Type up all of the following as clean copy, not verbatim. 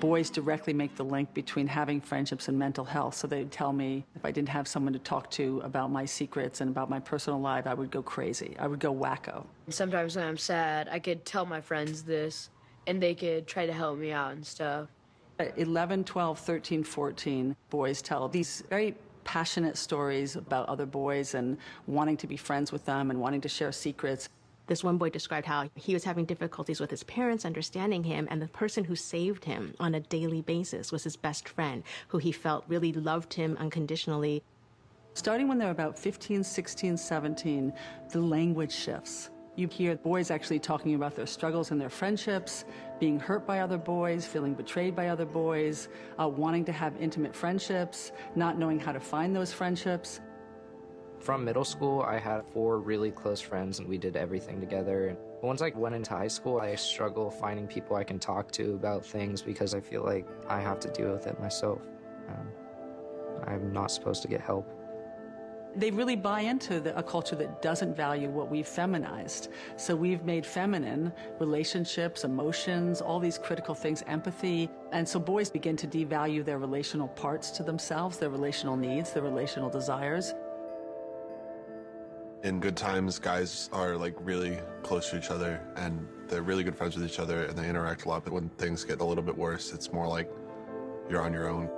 Boys directly make the link between having friendships and mental health. So they'd tell me if I didn't have someone to talk to about my secrets and about my personal life, I would go crazy. I would go wacko. Sometimes when I'm sad, I could tell my friends this, and they could try to help me out and stuff. At 11, 12, 13, 14, boys tell these very passionate stories about other boys and wanting to be friends with them and wanting to share secrets. This one boy described how he was having difficulties with his parents understanding him, and the person who saved him on a daily basis was his best friend, who he felt really loved him unconditionally. Starting when they're about 15, 16, 17, the language shifts. You hear boys actually talking about their struggles in their friendships, being hurt by other boys, feeling betrayed by other boys, wanting to have intimate friendships, not knowing how to find those friendships. From middle school, I had 4 really close friends, and we did everything together. Once I went into high school, I struggle finding people I can talk to about things because I feel like I have to deal with it myself. I'm not supposed to get help. They really buy into a culture that doesn't value what we've feminized. So we've made feminine relationships, emotions, all these critical things, empathy. And so boys begin to devalue their relational parts to themselves, their relational needs, their relational desires. In good times, guys are like really close to each other and they're really good friends with each other and they interact a lot. But when things get a little bit worse, it's more like you're on your own.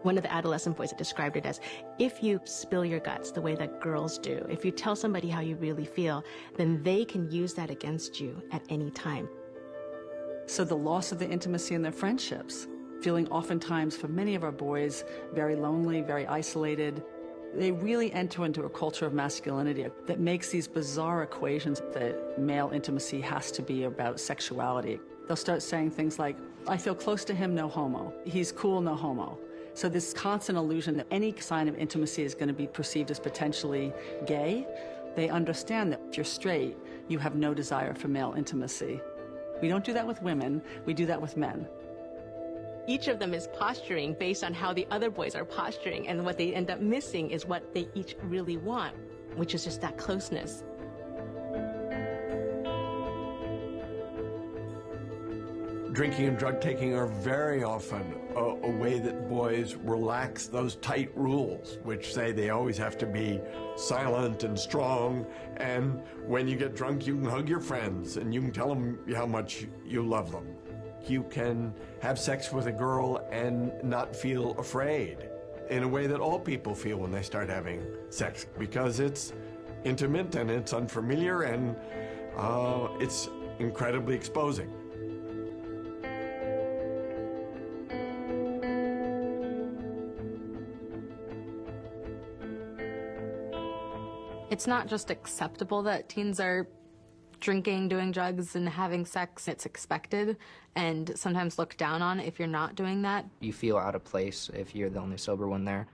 One of the adolescent boys described it as, if you spill your guts the way that girls do, if you tell somebody how you really feel, then they can use that against you at any time. So the loss of the intimacy in their friendships, feeling oftentimes for many of our boys very lonely, very isolated. They really enter into a culture of masculinity that makes these bizarre equations that male intimacy has to be about sexuality. They'll start saying things like, I feel close to him, no homo. He's cool, no homo. So this constant illusion that any sign of intimacy is going to be perceived as potentially gay, they understand that if you're straight, you have no desire for male intimacy. We don't do that with women, we do that with men. Each of them is posturing based on how the other boys are posturing, and what they end up missing is what they each really want, which is just that closeness. Drinking and drug taking are very often a way that boys relax those tight rules, which say they always have to be silent and strong, and when you get drunk, you can hug your friends, and you can tell them how much you love them. You can have sex with a girl and not feel afraid in a way that all people feel when they start having sex, because it's intimate and it's unfamiliar and it's incredibly exposing. It's not just acceptable that teens are drinking, doing drugs, and having sex. It's expected and sometimes looked down on if you're not doing that. You feel out of place if you're the only sober one there.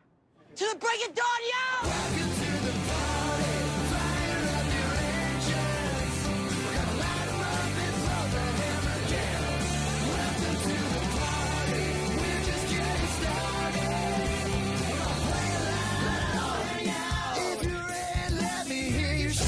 To the break of dawn, yo! Welcome to the party, fire up your engines. We're gonna light them up and blow the hammer down. Welcome to the party, we're just getting started. We're gonna play it loud, yeah. If you're ready, let me hear you shout.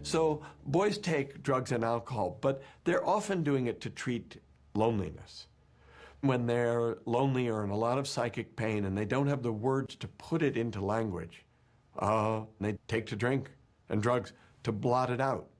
So boys take drugs and alcohol, but they're often doing it to treat loneliness. When they're lonely or in a lot of psychic pain and they don't have the words to put it into language, they take to drink and drugs to blot it out.